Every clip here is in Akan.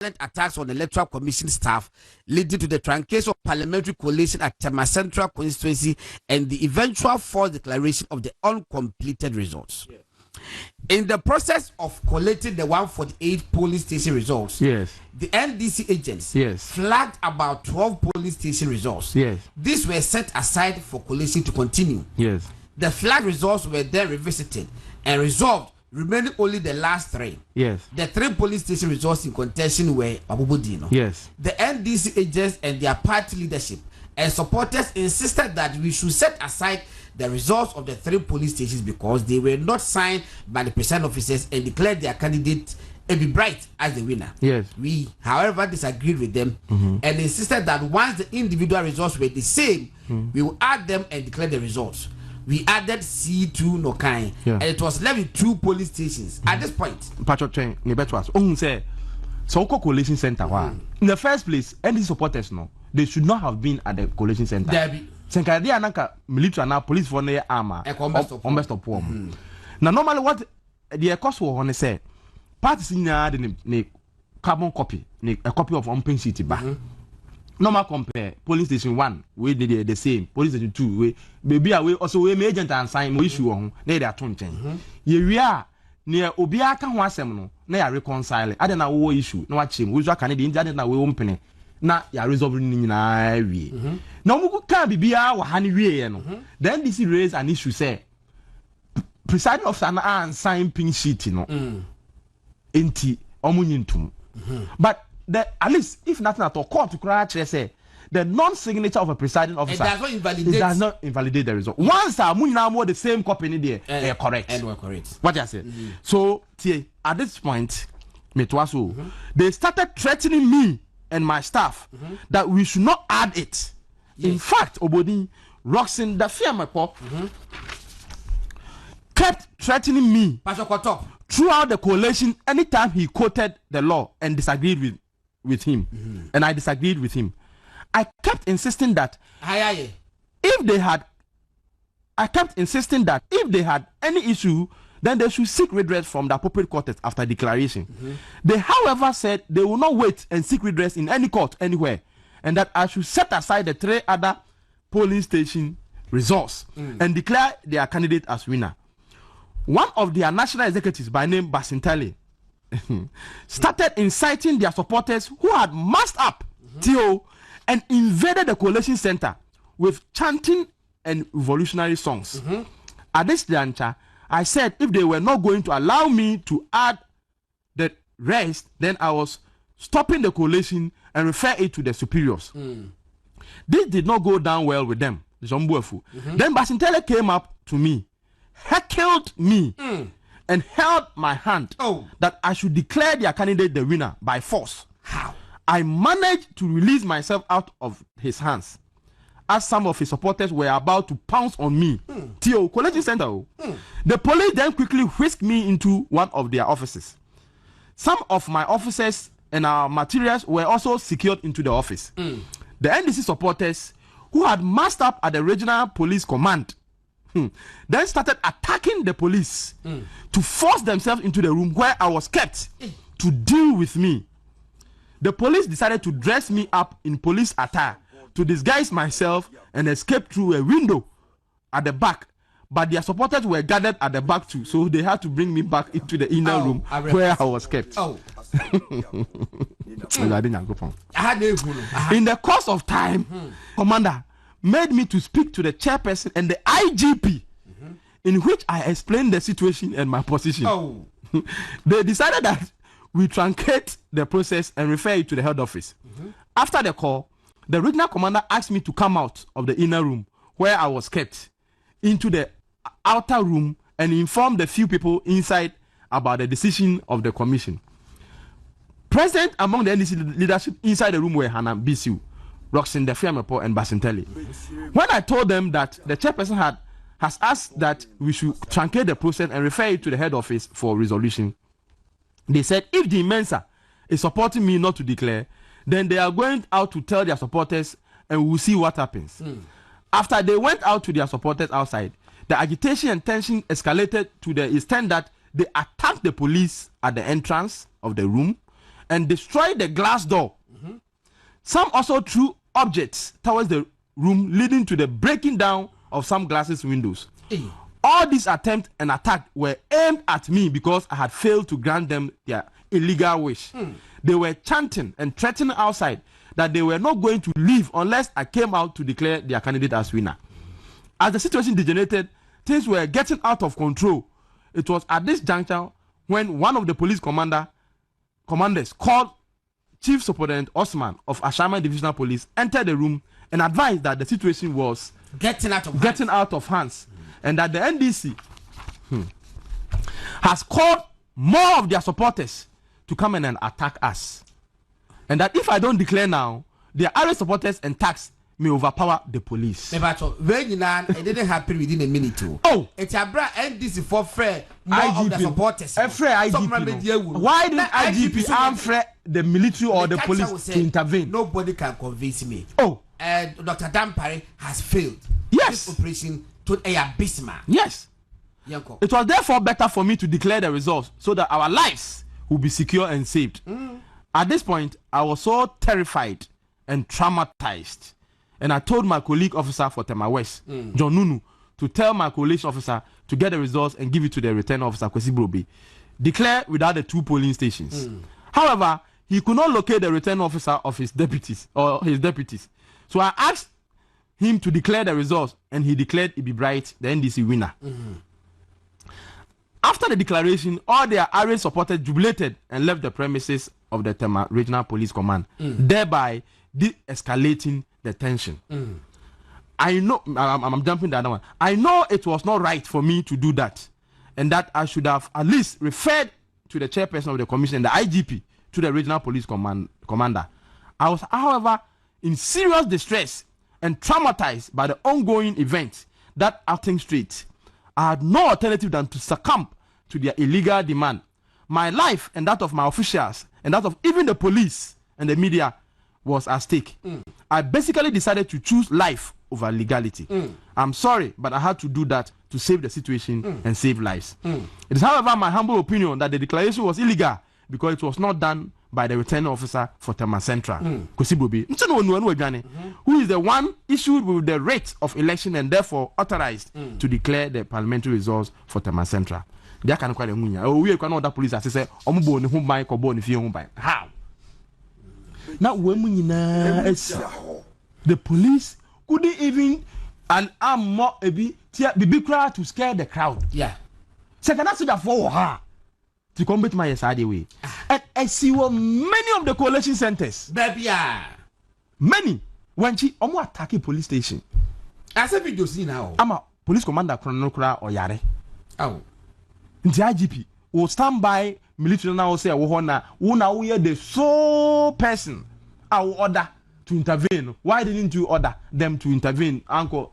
attacks on the Electoral Commission staff, leading to the truncation of parliamentary coalition at Tema Central constituency and the eventual false declaration of the uncompleted results. Yeah. In the process of collating the 148 polling station results, the NDC agents flagged about 12 polling station results. These were set aside for collation to continue. The flag results were then revisited and resolved, remaining only the last three. The three police station results in contention were Babubudino. The NDC agents and their party leadership and supporters insisted that we should set aside the results of the three police stations because they were not signed by the presiding officers and declared their candidate Ebi Bright as the winner. We, however, disagreed with them and insisted that once the individual results were the same, we will add them and declare the results. We added C2 Nokai, and it was left with 2 police stations. At this point, so coalition center. In the first place, any supporters they should not have been at the coalition center. Senkadia nanka military na police for near armor. Now normally what the cost will want say parties in the carbon copy, a copy of on sheet ba. Normal compare police station 1 we did the same, police station 2 we baby away also we agent and sign issue on they are 20. We are near Obia can one sem no ya reconcile. I don't know issue no watch him we Canadian na we open na ya resolving na we. Now we can be bia wa hani we no. Then this raise an issue say presiding officer na sign pink sheet no. Enti omunyintum. But at least if nothing at all, court to cry say the non-signature of a presiding officer it does not invalidate the result. Once more the same copy in there, correct. And we're correct. What I said. So at this point, they started threatening me and my staff that we should not add it. In fact, Obodi Roxin, the fear my pop kept threatening me throughout the coalition anytime he quoted the law and disagreed with him. And I disagreed with him. I kept insisting that if they had any issue, then they should seek redress from the appropriate court after declaration. They, however, said they will not wait and seek redress in any court anywhere, and that I should set aside the 3 other polling station results and declare their candidate as winner. One of their national executives by name Basintali started inciting their supporters who had massed up TO and invaded the coalition center with chanting and revolutionary songs. At this juncture, I said if they were not going to allow me to add the rest, then I was stopping the coalition and refer it to the superiors. This did not go down well with them. Then Basintele came up to me, heckled me, and held my hand that I should declare their candidate the winner by force. How? I managed to release myself out of his hands as some of his supporters were about to pounce on me. Tio, College Center. The police then quickly whisked me into one of their offices. Some of my officers and our materials were also secured into the office. The NDC supporters who had massed up at the regional police command then started attacking the police to force themselves into the room where I was kept to deal with me. The police decided to dress me up in police attire to disguise myself and escape through a window at the back. But their supporters were gathered at the back too, so they had to bring me back into the inner room where I was kept. In the course of time, Commander made me to speak to the chairperson and the IGP, in which I explained the situation and my position. They decided that we truncate the process and refer it to the head office. After the call, the regional commander asked me to come out of the inner room where I was kept into the outer room and inform the few people inside about the decision of the commission. Present among the NDC leadership inside the room were Hannah Bisiu, Roxin Defiamepo, and Basinteli. When I told them that the chairperson has asked that we should truncate the process and refer it to the head office for resolution, they said if the Mensa is supporting me not to declare, then they are going out to tell their supporters and we will see what happens. After they went out to their supporters outside, the agitation and tension escalated to the extent that they attacked the police at the entrance of the room and destroyed the glass door. Some also threw objects towards the room, leading to the breaking down of some glasses windows. All these attempts and attacks were aimed at me because I had failed to grant them their illegal wish. They were chanting and threatening outside that they were not going to leave unless I came out to declare their candidate as winner. As the situation degenerated, things were getting out of control. It was at this juncture when one of the police commanders called Chief Superintendent Osman of Ashanti Divisional Police entered the room and advised that the situation was getting out of hands and that the NDC has called more of their supporters to come in and attack us. And that if I don't declare now, their array supporters and tax may overpower the police. It didn't happen within a minute. Oh, it's a brand NDC for free. More of the supporters. Why didn't IGP arm the military or the police to intervene? Nobody can convince me. Oh, and Dr. Dampare has failed. Yes, this operation to a abysmal. Yes, it was therefore better for me to declare the results so that our lives will be secure and saved. At this point, I was so terrified and traumatized, and I told my colleague officer for Tema West, John Nunu, to tell my coalition officer to get the results and give it to the returning officer, Kwesi Brobe. Declare without the 2 polling stations. However, he could not locate the returning officer of his deputies. So I asked him to declare the results, and he declared Ibi Bright the NDC winner. After the declaration, all their array supporters jubilated and left the premises of the Tema Regional Police Command, thereby de-escalating the tension. I know, I'm jumping the other one. I know it was not right for me to do that, and that I should have at least referred to the chairperson of the commission, the IGP, to the Regional Police Commander. I was, however, in serious distress and traumatized by the ongoing events that Outing Street. I had no alternative than to succumb to their illegal demand. My life and that of my officials and that of even the police and the media was at stake. I basically decided to choose life over legality. I'm sorry, but I had to do that to save the situation and save lives. It is, however, my humble opinion that the declaration was illegal because it was not done by the returning officer for Tema Central, Kwesi Brobe, who is the one issued with the rate of election and therefore authorized to declare the parliamentary results for Tema Central. They can quite we can order police as say how now the police couldn't even and more be crowd to scare the crowd. Second that's that for her to combat my side way. And I see many of the coalition centers. Many when she attack a police station. As a video see now. I'm a police commander Kronokra or Yare. Oh. The IGP will stand by military now say we are the sole person I will order to intervene. Why didn't you order them to intervene? Uncle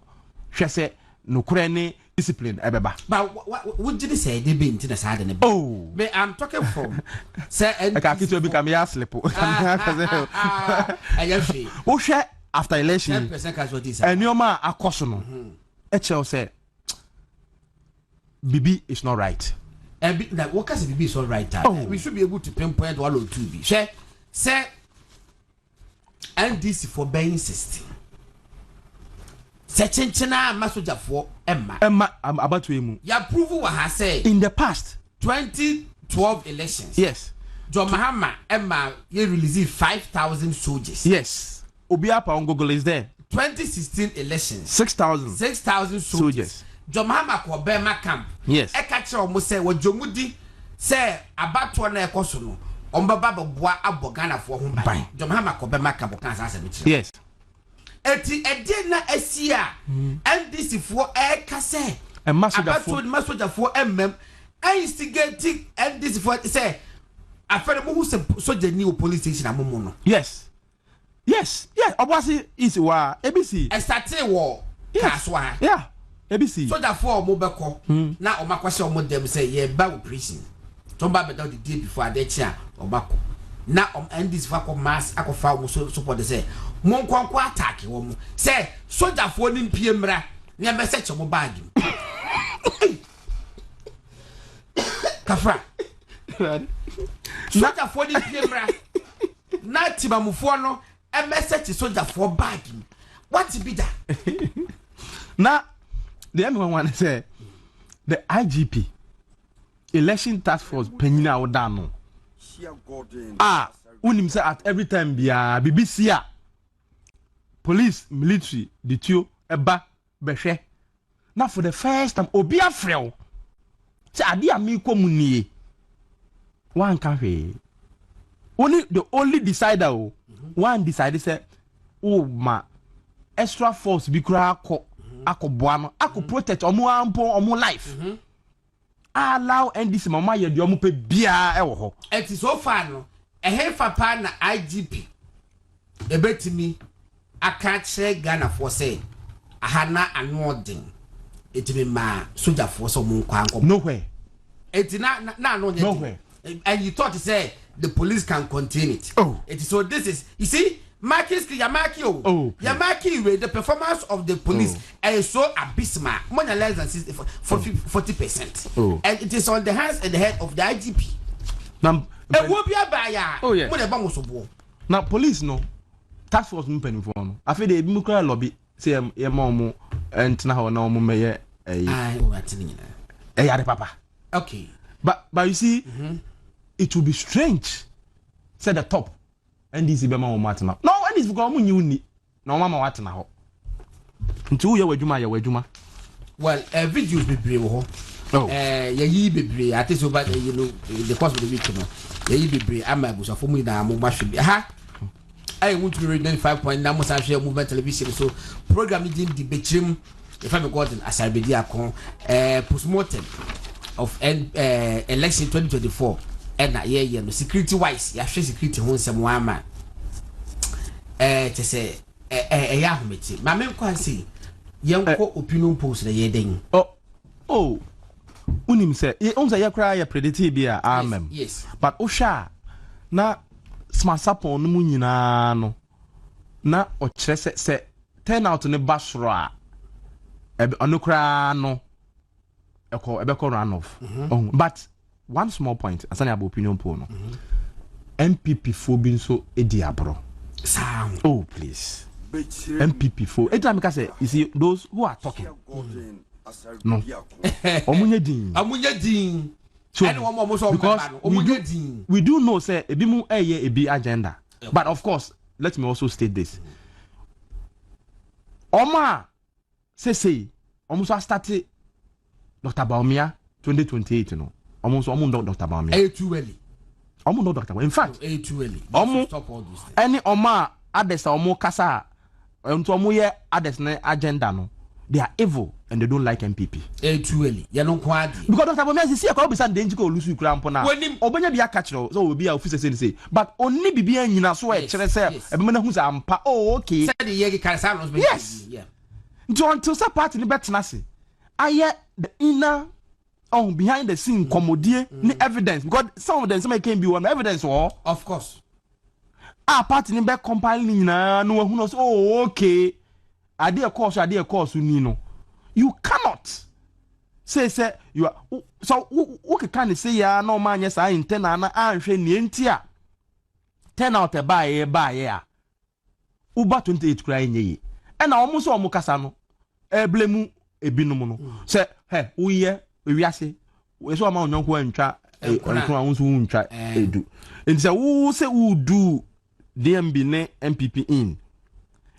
Shese no Krene discipline ebeba. But what did you say they been to the side and oh, but I'm talking from sir and I can't become a slip. Oh share after election 10% casualties and your man a caution. HL said BB is not right. And that what can BB is all right. We should be able to pinpoint 1 or 2 B. Share say NDC for being system. Sechenchena masoja for Emma. I'm about to emu. Ya prove what I say in the past 2012 elections. Yes. John Mahama Emma you released 5,000 soldiers. Yes. Obiapa on Google is there. 2016 elections. 6,000 soldiers. John Mahama ko Bema camp. Yes. E catch almost say what Jomudi say about 1 ekoso no. Ombaba boa abogana for home by. John Mahama ko Bema camp kan sa yes. Eti edena esia NDC for kase masoja for instigating NDC for say afere mo who say soja ni police station amomo no. Yes obwasi is wa ABC starte wo kaswa yeah ABC soja for mo beko na o makwase o mo dem say ye ba operation to ba bedo the day before the chia obako na NDC for mass akofa mo support say mon kwankwa attack wo mo say soja for ni mpie mra na message mo bag kafra soja for ni mpie mra na timamufo no e message soldier for bag what be that now the M1 say the IGP election task force penina odano unim say at every time bia BBC police military ditio eba behwe now for the first time obi afrew say ade ami komunie one can only the only decider one decided say oh ma extra force bi kura akoboa no protect omo life allow NDC mama ye de omo pe bia e wo ho it is so far no fa pa na IGP ebetimi aka kire Ghana for say ahana anodin etimi ma soldier force omo kwanko nowhere etina na no nowhere and you thought to say the police can contain it. It is so this is you see Yamaki the performance of the police is so abysmal, more than less than 40%. And it is on the hands and the head of the IGP. Now now police no task force no penny for no. I feel the Democrat lobby say momo and now no mo meye papa. Okay. But you see it will be strange say the top NDC be ma o matena no NDC go mo nyi ni na o mama watena ho nti wo ye wadwuma well videos be brave ho yi bebre at so but you know the course of the week no yi bebre ama buso fo mu na mo mahwe bi ha I want to read 95.9 mo san share movement television so program din di betrim if I be gotten asarbedi akon postmortem of election 2024 and yeah no security wise ya hwe security ho nsem wa ma to say ya hometi ma men kwa say yenko opinion post na ye den unim say unza ya kra ya predict bia amem yes but osha na smart sapon no mu nyina no na o kire se turn out ne basro a onokra no ebeko run off but one small point asani about opinion poll no MPP phobia so ediabro sound please MPP for every time I say you see those who are talking no omunye din so because we do know say ebi mu ebi agenda but of course let me also state this Oma say almost started Dr. Baumia 2028 no almost Dr. Baumia too early Dr. In fact too early stop all this any Oma adesa kasa omo ye adesne agenda no they are evil and they don't like MPP too early you know kwadi because Dr. Baumia see ko be san denji ko lusu kura mpo na obenya bia catch so obi a officer say but oni bibia nyina so e kire say e be na hu sa ampa okay say the ye can say yes yeah until some party ni betena se aye the inner behind the scene commodie ni evidence because some of them some can be one evidence of course party ni be compile ni na no hu no so okay ade e course ni no you cannot say you are so who can say ya no man yes I intend na anhwe ni entia 10 out e ba ye a uba 28 kura enye e na omo so omo kasa no blemu ebinom no say uye wiase we so ma onyanko antwa enkro anwo so untwa edu enti say wo say wo do DMB ne MPP in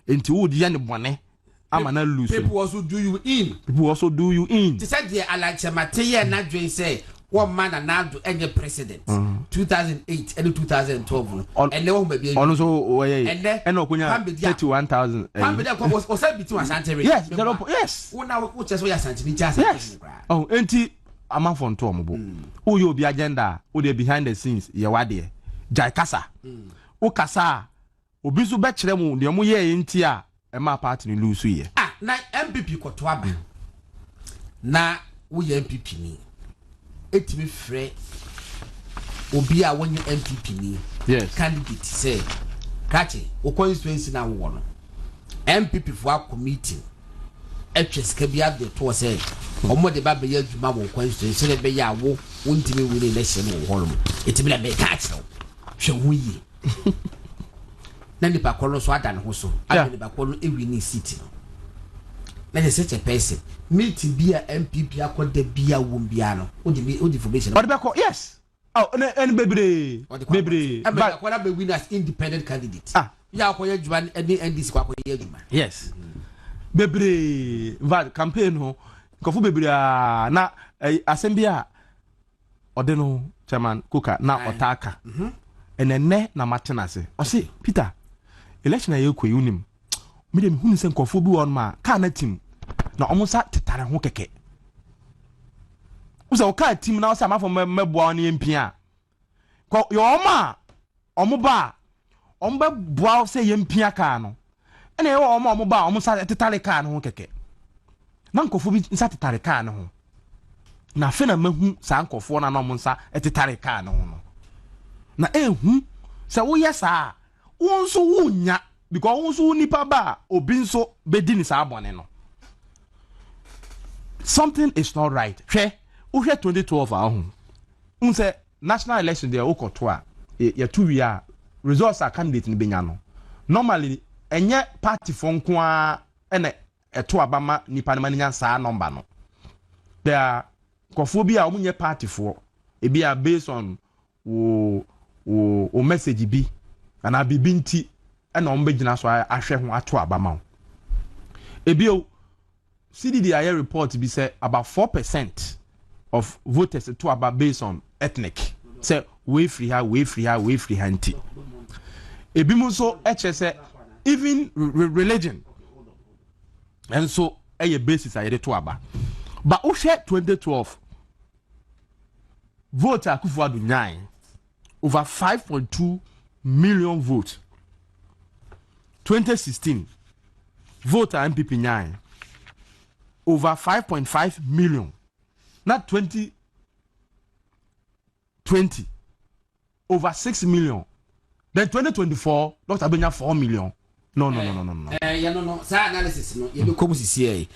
enti wo di ya ne bone ama na lose people also do you in to say the alachemate ye na dwen say one man anado any president 2008 and 2012 and they won't be on so and okunya 31000 and was between Ashanti yes una wo chese we Ashanti ni just enti amanfo nto ombo wo ye obi agenda wo dey behind the scenes ye wade jai kasa wo kasa obi so be kire mu de mo ye enti a e ma party ni lose ye na MPP koto aba na wo ye MPP ni etimi frɛ obi a wonye MPP ni yes candidate say kache o constituency na wo no MPP for a committee etweska bia de to say omo de ba be ya djuma wo constituency ne be ya wo wontimi wure election wo ho no etimi na be kache hwe hu yi na nipa kɔ so ada ne ho so ada nipa kɔ no ewi ni city no na dey such a person meeting bia MPP akoda bia wom bia no odi information odi be ko yes and bebre but akoda be win as independent candidate ya akoya djuma NDC kwa akoya djuma yes bebre va campaign ho kofu bebre na asembia ode no chairman Kuka na otaka enene na matenase o say Peter election aye ko yunim me dem hunu sen kofu bi won ma ka na team na omusa tetare ho keke usa o ka team na o say amafo meboa on yempia ko yo oma omuba omba boa say yempia ka no ene yo oma omuba omusa tetare ka no ho keke na kofu bi nsa tetare ka no ho na fe na mahu sa nkofo na no omusa tetare ka no ho no na ehu se wo yesa wo nso wo nya because wo nso nipa ba obi nso bedi ni sa abone no something is not right hwe wo hwe 2012 ahun unse national election there okoto a ya tuwi a results are candidate ni benya no normally enye party fo nko a ene eto abama nipa ne manya sa number no there kofo bi a wo nye party fo e bi a based on o message bi ana bibinti ena ombe gina so ahwe ho ato abama o ebio CDD aye report bi say about 4% of voters to about based on ethnic say we free her nti ebi mu so eche say even religion and so aye basis aye to aba but o share 2012 vote Akufo-Addo 9 over 5.2 million votes. 2016 vote MPP 9 over 5.5 million. Not 2020 over 6 million. Then 2024 Dr. Abenya 4 million. No. Yeah, no. Sa analysis no. You come see here.